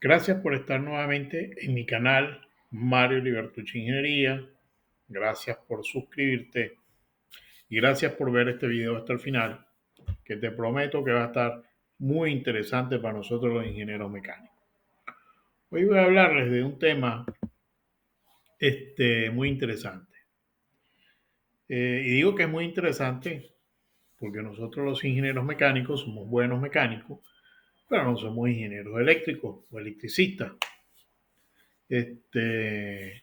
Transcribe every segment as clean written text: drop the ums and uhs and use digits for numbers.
Gracias por estar nuevamente en mi canal Mario Libertucci Ingeniería. Gracias por suscribirte y gracias por ver este video hasta el final, que te prometo que va a estar muy interesante para nosotros los ingenieros mecánicos. Hoy voy a hablarles de un tema muy interesante. Y digo que es muy interesante porque nosotros los ingenieros mecánicos somos buenos mecánicos, pero no somos ingenieros eléctricos o electricistas. De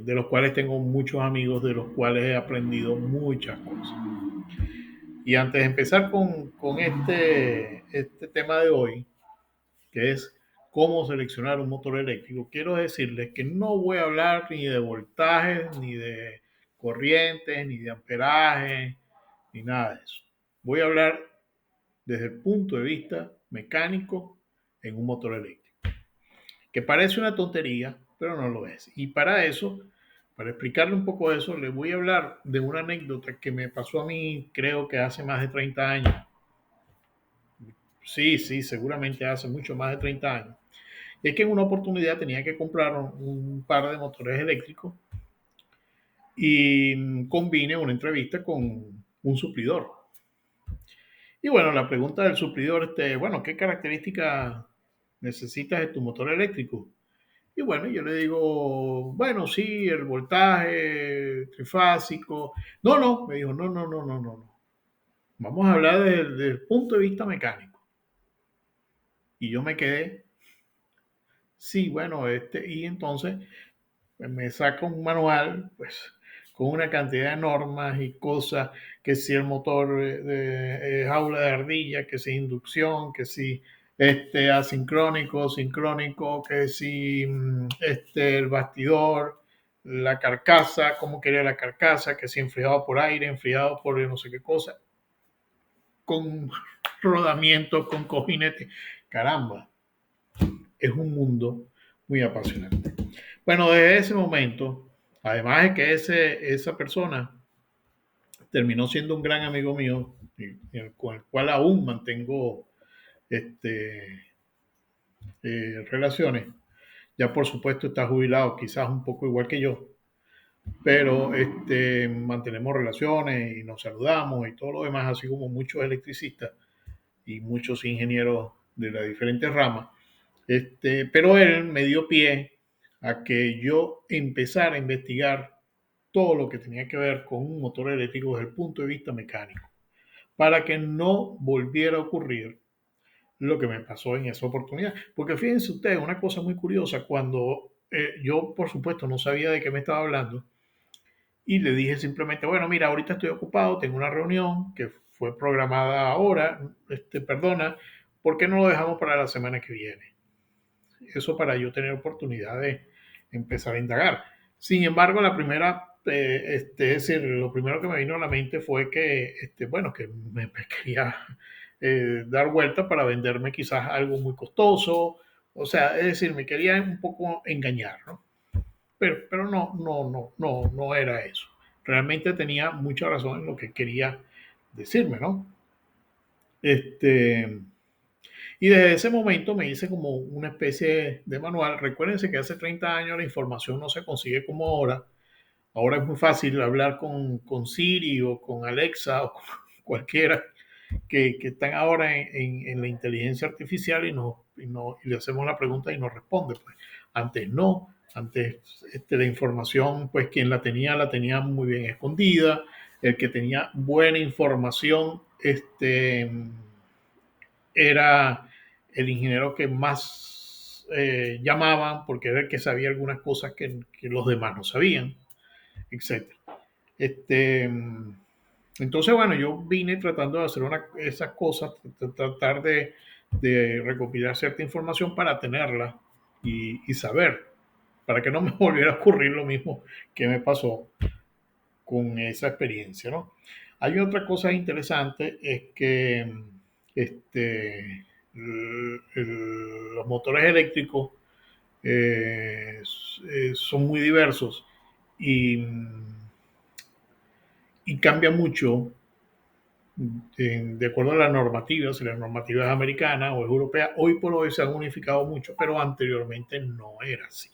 los cuales tengo muchos amigos, de los cuales he aprendido muchas cosas. Y antes de empezar con este tema de hoy, que es cómo seleccionar un motor eléctrico, quiero decirles que no voy a hablar ni de voltajes, ni de corrientes, ni de amperaje, ni nada de eso. Voy a hablar desde el punto de vista mecánico en un motor eléctrico, que parece una tontería, pero no lo es. Y para eso, para explicarle un poco eso, les voy a hablar de una anécdota que me pasó a mí, creo que hace más de 30 años. Sí, sí, seguramente hace mucho más de 30 años. Y es que en una oportunidad tenía que comprar un par de motores eléctricos y convine una entrevista con un suplidor. Y bueno, la pregunta del suplidor, bueno, ¿qué características necesitas de tu motor eléctrico? Y bueno, yo le digo, bueno, sí, el voltaje trifásico. No, no, me dijo, no, no, no, no, no, no. Vamos a hablar desde el punto de vista mecánico. Y yo me quedé, sí, bueno, y entonces pues, me saca un manual, pues, con una cantidad de normas y cosas, que si el motor de jaula de ardilla, que si inducción, que si asincrónico, sincrónico, que si el bastidor, la carcasa, cómo quería la carcasa, que si enfriado por aire, enfriado por no sé qué cosa, con rodamientos, con cojinete. Caramba, es un mundo muy apasionante. Bueno, desde ese momento, además de que esa persona terminó siendo un gran amigo mío, con el cual aún mantengo este, relaciones, ya por supuesto está jubilado, quizás un poco igual que yo, pero mantenemos relaciones y nos saludamos y todo lo demás, así como muchos electricistas y muchos ingenieros de las diferentes ramas. Pero él me dio pie a que yo empezara a investigar todo lo que tenía que ver con un motor eléctrico desde el punto de vista mecánico, para que no volviera a ocurrir lo que me pasó en esa oportunidad. Porque fíjense ustedes, una cosa muy curiosa, cuando yo, por supuesto, no sabía de qué me estaba hablando, y le dije simplemente, bueno, mira, ahorita estoy ocupado, tengo una reunión que fue programada ahora, perdona, ¿por qué no lo dejamos para la semana que viene? Eso para yo tener oportunidad de empezar a indagar. Sin embargo, la primera, es decir, lo primero que me vino a la mente fue que, bueno, que me quería dar vuelta para venderme quizás algo muy costoso. O sea, es decir, me quería un poco engañar, ¿no? Pero no, no, no, no, no era eso. Realmente tenía mucha razón en lo que quería decirme, ¿no? Este, y desde ese momento me hice como una especie de manual. Recuérdense que hace 30 años la información no se consigue como ahora. Ahora es muy fácil hablar con Siri o con Alexa o con cualquiera que están ahora en la inteligencia artificial y le hacemos la pregunta y nos responde. Pues. Antes no, antes la información, pues quien la tenía muy bien escondida. El que tenía buena información, era el ingeniero que más llamaban porque era el que sabía algunas cosas que los demás no sabían, etcétera. Este, entonces, bueno, yo vine tratando de hacer esas cosas, tratar de recopilar cierta información para tenerla y saber, para que no me volviera a ocurrir lo mismo que me pasó con esa experiencia, ¿no? Hay otra cosa interesante, es que los motores eléctricos son muy diversos y, y cambia mucho de acuerdo a la normativa, si la normativa es americana o es europea, hoy por hoy se han unificado mucho, pero anteriormente no era así.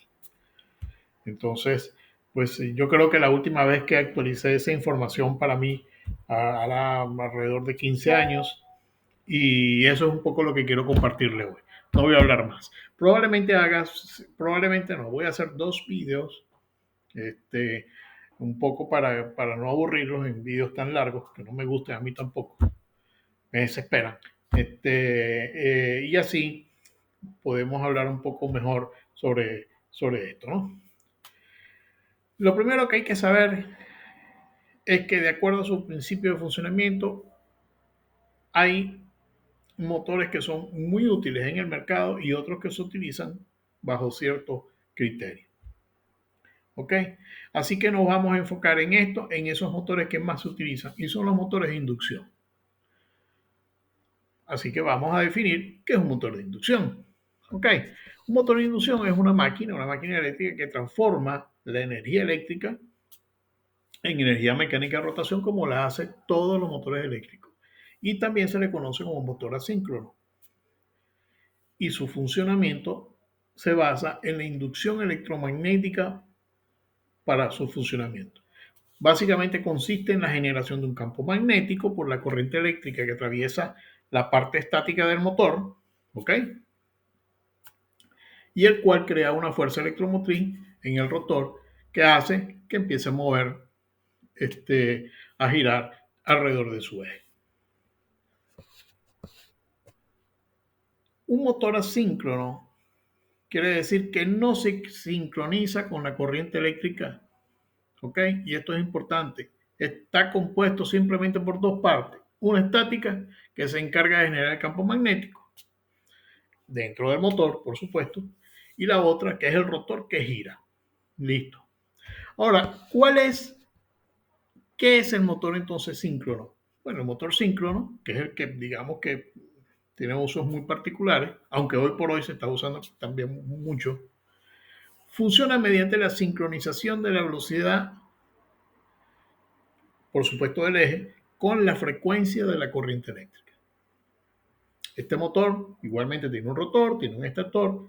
Entonces, pues yo creo que la última vez que actualicé esa información para mí, hará alrededor de 15 años, y eso es un poco lo que quiero compartirle hoy. No voy a hablar más. Probablemente no, voy a hacer dos videos, este, un poco para no aburrirlos en videos tan largos, que no me gusten a mí tampoco, me desesperan. Y así podemos hablar un poco mejor sobre esto, ¿no? Lo primero que hay que saber es que de acuerdo a su principio de funcionamiento, hay motores que son muy útiles en el mercado y otros que se utilizan bajo ciertos criterios. ¿Ok? Así que nos vamos a enfocar en esto, en esos motores que más se utilizan, y son los motores de inducción. Así que vamos a definir qué es un motor de inducción. ¿Ok? Un motor de inducción es una máquina eléctrica que transforma la energía eléctrica en energía mecánica de rotación como la hace todos los motores eléctricos. Y también se le conoce como motor asíncrono. Y su funcionamiento se basa en la inducción electromagnética para su funcionamiento. Básicamente consiste en la generación de un campo magnético por la corriente eléctrica que atraviesa la parte estática del motor, ¿ok? Y el cual crea una fuerza electromotriz en el rotor que hace que empiece a mover, a girar alrededor de su eje. Un motor asíncrono quiere decir que no se sincroniza con la corriente eléctrica, ¿ok? Y esto es importante. Está compuesto simplemente por dos partes. Una estática, que se encarga de generar el campo magnético dentro del motor, por supuesto, y la otra, que es el rotor que gira. Listo. Ahora, ¿qué es el motor entonces síncrono? Bueno, el motor síncrono, que es el que digamos que tiene usos muy particulares, aunque hoy por hoy se está usando también mucho, funciona mediante la sincronización de la velocidad, por supuesto del eje, con la frecuencia de la corriente eléctrica. Este motor igualmente tiene un rotor, tiene un estator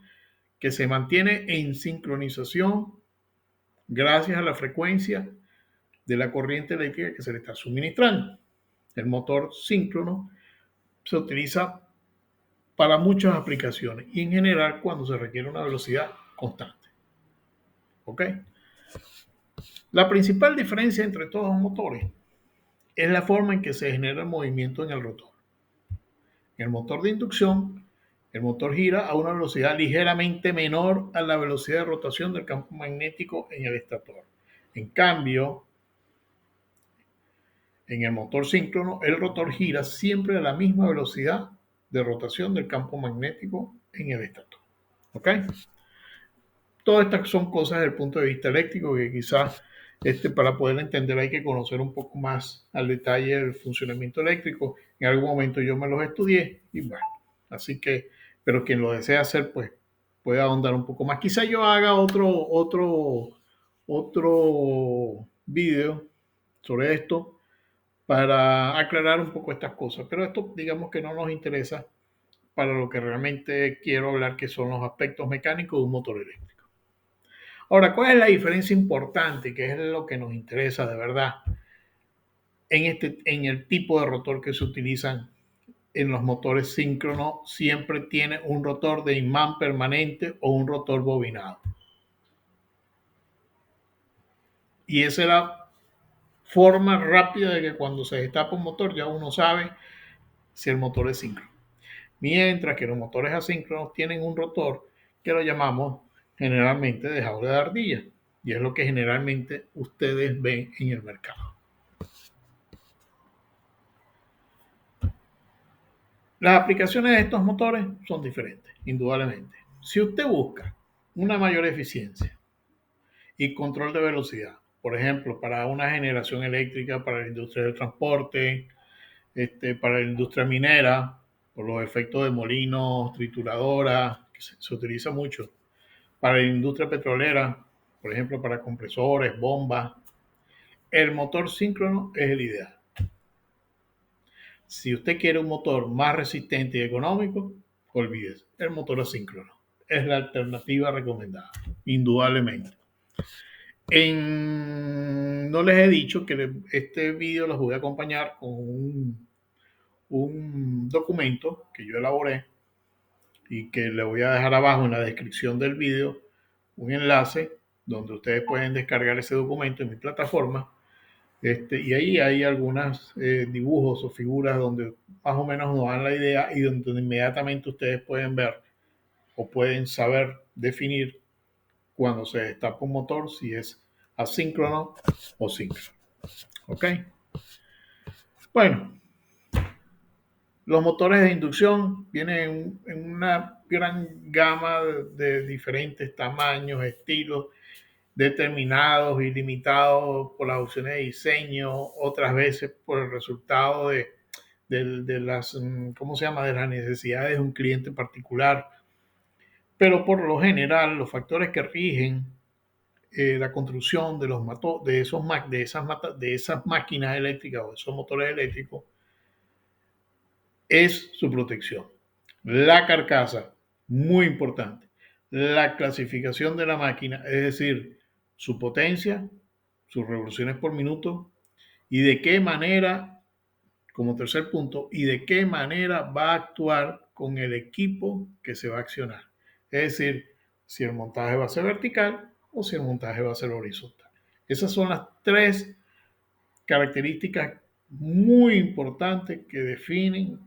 que se mantiene en sincronización gracias a la frecuencia de la corriente eléctrica que se le está suministrando. El motor síncrono se utiliza para muchas aplicaciones y en general cuando se requiere una velocidad constante. ¿Ok? La principal diferencia entre todos los motores es la forma en que se genera el movimiento en el rotor. En el motor de inducción, el motor gira a una velocidad ligeramente menor a la velocidad de rotación del campo magnético en el estator. En cambio, en el motor síncrono, el rotor gira siempre a la misma velocidad de rotación del campo magnético en el estator. ¿Ok? Todas estas son cosas desde el punto de vista eléctrico que quizás para poder entender hay que conocer un poco más al detalle el funcionamiento eléctrico. En algún momento yo me los estudié y bueno, así que, pero quien lo desea hacer, pues puede ahondar un poco más. Quizá yo haga otro video sobre esto para aclarar un poco estas cosas, pero esto digamos que no nos interesa para lo que realmente quiero hablar, que son los aspectos mecánicos de un motor eléctrico. Ahora, ¿cuál es la diferencia importante, que es lo que nos interesa de verdad en el tipo de rotor que se utilizan en los motores síncronos? Siempre tiene un rotor de imán permanente o un rotor bobinado. Y esa es la forma rápida de que cuando se destapa un motor ya uno sabe si el motor es síncrono. Mientras que los motores asíncronos tienen un rotor que lo llamamos generalmente de jaula de ardilla. Y es lo que generalmente ustedes ven en el mercado. Las aplicaciones de estos motores son diferentes, indudablemente. Si usted busca una mayor eficiencia y control de velocidad, por ejemplo, para una generación eléctrica, para la industria del transporte, para la industria minera, por los efectos de molinos, trituradoras, que se utiliza mucho, para la industria petrolera, por ejemplo, para compresores, bombas, el motor síncrono es el ideal. Si usted quiere un motor más resistente y económico, olvídese, el motor asíncrono es la alternativa recomendada, indudablemente. No les he dicho que este video los voy a acompañar con un documento que yo elaboré y que le voy a dejar abajo en la descripción del video un enlace donde ustedes pueden descargar ese documento en mi plataforma. Y ahí hay algunos dibujos o figuras donde más o menos nos dan la idea y donde inmediatamente ustedes pueden ver o pueden saber definir cuando se destapa un motor si es asíncrono o síncrono. ¿Ok? Bueno, los motores de inducción vienen en una gran gama de diferentes tamaños, estilos, determinados y limitados por las opciones de diseño, otras veces por el resultado de las, ¿cómo se llama?, de las necesidades de un cliente particular. Pero por lo general, los factores que rigen la construcción de, de esas máquinas eléctricas o esos motores eléctricos es su protección. La carcasa, muy importante. La clasificación de la máquina, es decir, su potencia, sus revoluciones por minuto y de qué manera, como tercer punto, y de qué manera va a actuar con el equipo que se va a accionar. Es decir, si el montaje va a ser vertical o si el montaje va a ser horizontal. Esas son las tres características muy importantes que definen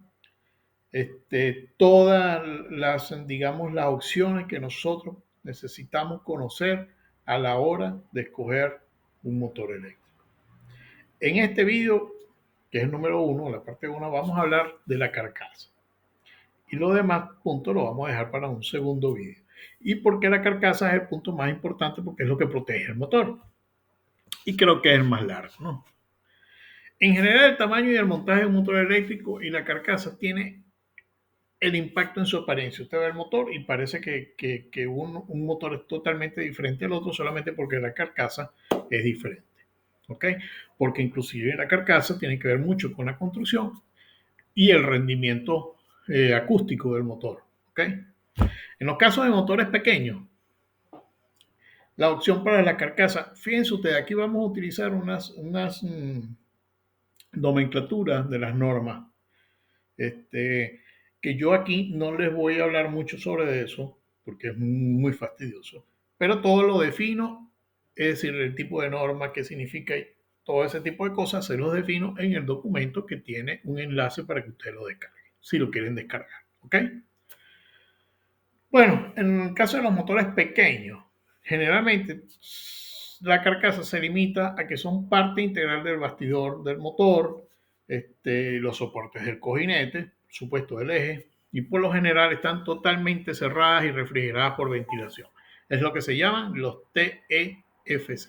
todas digamos, las opciones que nosotros necesitamos conocer a la hora de escoger un motor eléctrico. En este video, que es el número 1, la parte 1, vamos a hablar de la carcasa. Y los demás puntos los vamos a dejar para un segundo video. ¿Y por qué la carcasa es el punto más importante? Porque es lo que protege el motor. Y creo que es el más largo, ¿no? En general, el tamaño y el montaje de un motor eléctrico y la carcasa tiene el impacto en su apariencia. Usted ve el motor y parece que un motor es totalmente diferente al otro solamente porque la carcasa es diferente. ¿Ok? Porque inclusive la carcasa tiene que ver mucho con la construcción y el rendimiento acústico del motor. ¿Ok? En los casos de motores pequeños, la opción para la carcasa, fíjense ustedes, aquí vamos a utilizar unas nomenclaturas de las normas. Que yo aquí no les voy a hablar mucho sobre eso porque es muy fastidioso, pero todo lo defino, es decir, el tipo de norma, qué significa, todo ese tipo de cosas se los defino en el documento que tiene un enlace para que ustedes lo descarguen, si lo quieren descargar, ¿ok? Bueno, en el caso de los motores pequeños, generalmente la carcasa se limita a que son parte integral del bastidor del motor, los soportes del cojinete, por supuesto del eje, y por lo general están totalmente cerradas y refrigeradas por ventilación. Es lo que se llaman los TEFC.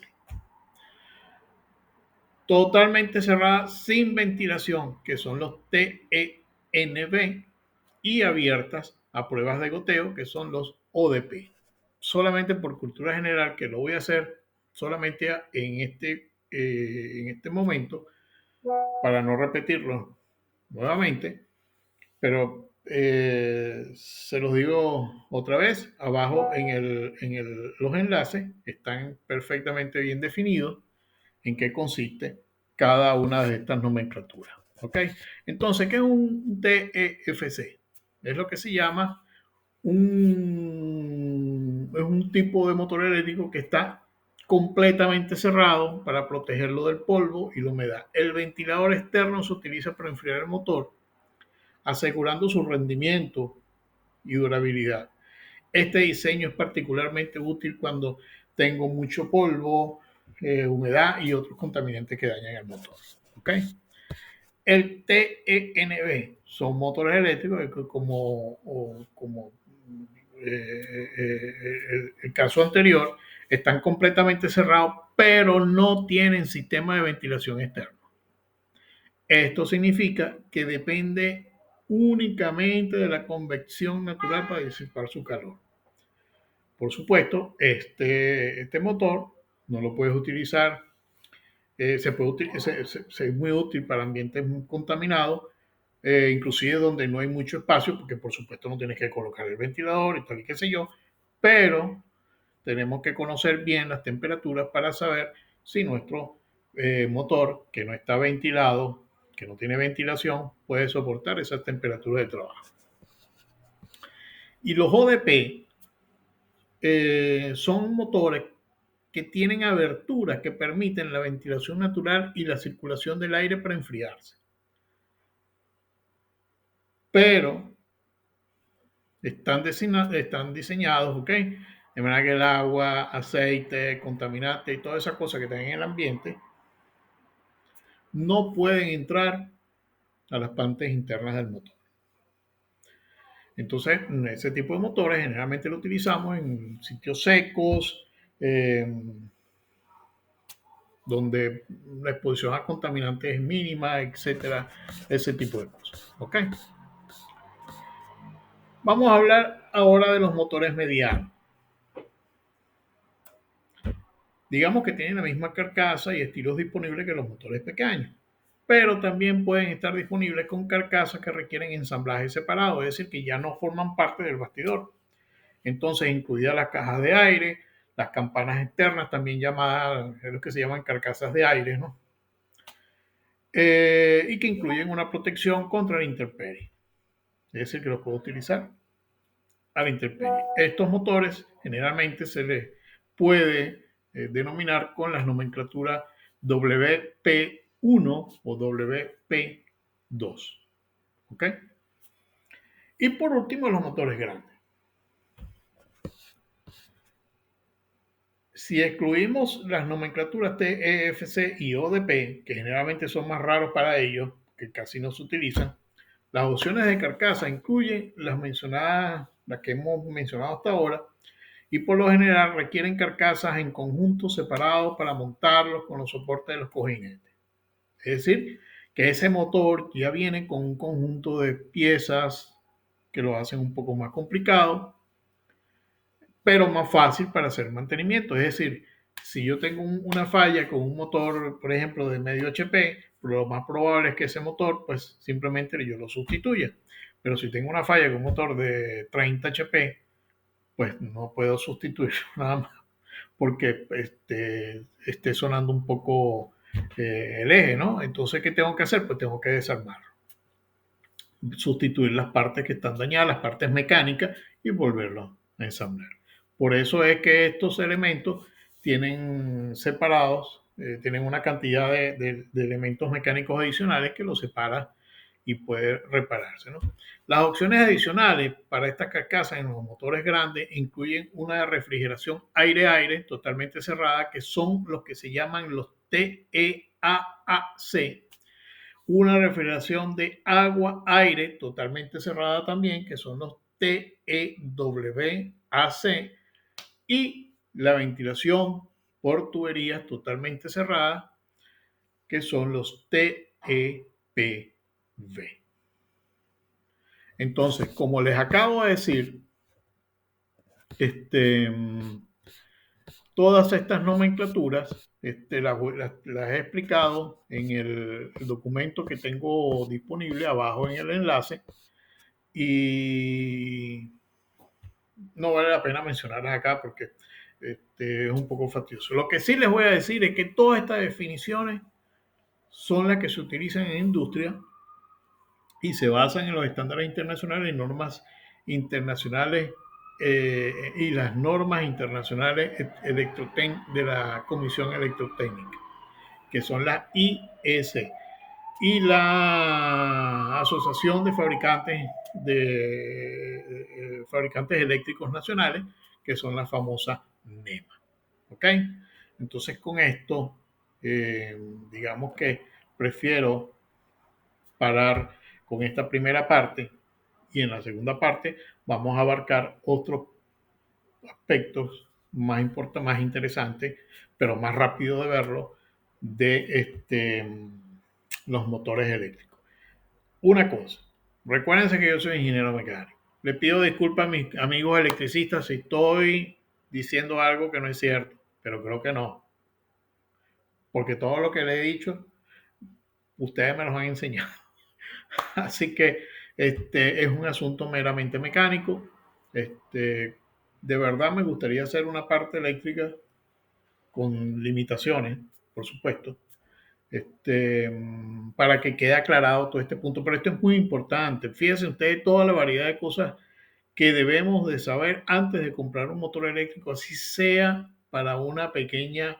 Totalmente cerradas sin ventilación, que son los TENB, y abiertas a pruebas de goteo, que son los ODP. Solamente por cultura general, que lo voy a hacer solamente en este momento, para no repetirlo nuevamente, pero se los digo otra vez, abajo los enlaces están perfectamente bien definidos en qué consiste cada una de estas nomenclaturas. ¿Ok? Entonces, ¿qué es un TEFC? Es lo que se llama es un tipo de motor eléctrico que está completamente cerrado para protegerlo del polvo y la humedad. El ventilador externo se utiliza para enfriar el motor, asegurando su rendimiento y durabilidad. Este diseño es particularmente útil cuando tengo mucho polvo, humedad y otros contaminantes que dañan el motor. ¿Ok? El TENB son motores eléctricos que como el caso anterior, están completamente cerrados, pero no tienen sistema de ventilación externo. Esto significa que depende únicamente de la convección natural para disipar su calor. Por supuesto, este motor no lo puedes utilizar, es muy útil para ambientes contaminados, inclusive donde no hay mucho espacio, porque por supuesto no tienes que colocar el ventilador y tal y qué sé yo, pero tenemos que conocer bien las temperaturas para saber si nuestro motor, que no está ventilado, que no tiene ventilación, puede soportar esa temperatura de trabajo. Y los ODP son motores que tienen aberturas que permiten la ventilación natural y la circulación del aire para enfriarse. Pero están diseñados, ¿ok? De manera que el agua, aceite, contaminante y todas esas cosas que están en el ambiente no pueden entrar a las partes internas del motor. Entonces, ese tipo de motores generalmente lo utilizamos en sitios secos, eh, donde la exposición a contaminantes es mínima, etcétera, ese tipo de cosas. ¿Ok? Vamos a hablar ahora de los motores medianos. Digamos que tienen la misma carcasa y estilos disponibles que los motores pequeños, pero también pueden estar disponibles con carcasas que requieren ensamblaje separado, es decir, que ya no forman parte del bastidor. Entonces, incluidas las cajas de aire, las campanas externas, también llamadas, es lo que se llaman carcasas de aire, ¿no? Y que incluyen una protección contra la intemperie, es decir, que los puedo utilizar a la intemperie. Estos motores generalmente se les puede denominar con las nomenclaturas WP1 o WP2. ¿Ok? Y por último, los motores grandes. Si excluimos las nomenclaturas TEFC y ODP, que generalmente son más raros para ellos, que casi no se utilizan, las opciones de carcasa incluyen las mencionadas, las que hemos mencionado hasta ahora, y por lo general requieren carcasas en conjunto separados para montarlos con los soportes de los cojinetes. Es decir, que ese motor ya viene con un conjunto de piezas que lo hacen un poco más complicado, pero más fácil para hacer mantenimiento. Es decir, si yo tengo una falla con un motor, por ejemplo, de medio HP, lo más probable es que ese motor, pues simplemente yo lo sustituya. Pero si tengo una falla con un motor de 30 HP, pues no puedo sustituir nada más porque esté sonando un poco el eje, ¿no? Entonces, ¿qué tengo que hacer? Pues tengo que desarmarlo, sustituir las partes que están dañadas, las partes mecánicas y volverlo a ensamblar. Por eso es que estos elementos tienen separados, tienen una cantidad de elementos mecánicos adicionales que los separa y puede repararse, ¿no? Las opciones adicionales para esta carcasa en los motores grandes incluyen una refrigeración aire-aire totalmente cerrada, que son los que se llaman los TEAAC, una refrigeración de agua-aire totalmente cerrada también, que son los TEWAC, y la ventilación por tuberías totalmente cerrada, que son los TEPV. Entonces, como les acabo de decir, este, todas estas nomenclaturas las he explicado en el documento que tengo disponible abajo en el enlace y no vale la pena mencionarlas acá porque es un poco fastidioso. Lo que sí les voy a decir es que todas estas definiciones son las que se utilizan en industria y se basan en los estándares internacionales y normas internacionales y las normas internacionales de la Comisión Electrotécnica, que son las IEC y la Asociación de Fabricantes Eléctricos Nacionales, que son las famosas NEMA. ¿Ok? Entonces con esto, digamos que prefiero parar con esta primera parte y en la segunda parte vamos a abarcar otros aspectos más interesantes, pero más rápido de verlo, de los motores eléctricos. Una cosa, recuérdense que yo soy ingeniero mecánico. Le pido disculpas a mis amigos electricistas si estoy diciendo algo que no es cierto, pero creo que no, porque todo lo que le he dicho, ustedes me los han enseñado. Así que es un asunto meramente mecánico. Este, de verdad me gustaría hacer una parte eléctrica con limitaciones, por supuesto, para que quede aclarado todo este punto. Pero esto es muy importante. Fíjense ustedes toda la variedad de cosas que debemos de saber antes de comprar un motor eléctrico, así sea para una pequeña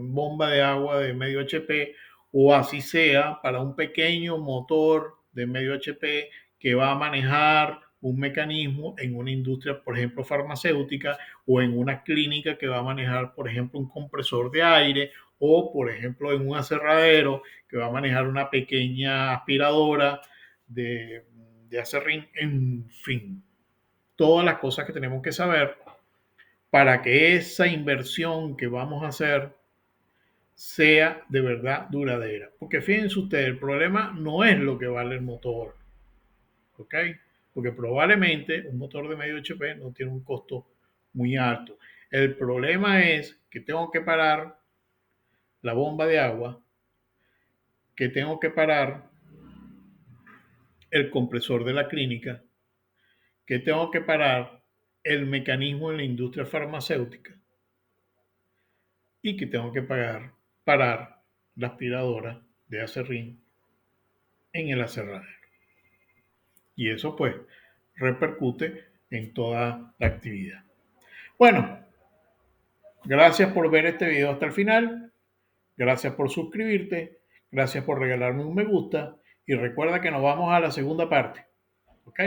bomba de agua de medio HP o así sea para un pequeño motor de medio HP que va a manejar un mecanismo en una industria, por ejemplo, farmacéutica o en una clínica que va a manejar, por ejemplo, un compresor de aire o, por ejemplo, en un aserradero que va a manejar una pequeña aspiradora de, de aserrín, en fin, todas las cosas que tenemos que saber para que esa inversión que vamos a hacer sea de verdad duradera. Porque fíjense ustedes, el problema no es lo que vale el motor, ¿ok? Porque probablemente un motor de medio HP no tiene un costo muy alto. El problema es que tengo que parar la bomba de agua, que tengo que parar el compresor de la clínica, que tengo que parar el mecanismo en la industria farmacéutica y que tengo que parar la aspiradora de acerrín en el aserradero. Y eso pues repercute en toda la actividad. Bueno, gracias por ver este video hasta el final. Gracias por suscribirte. Gracias por regalarme un me gusta. Y recuerda que nos vamos a la segunda parte. ¿Ok?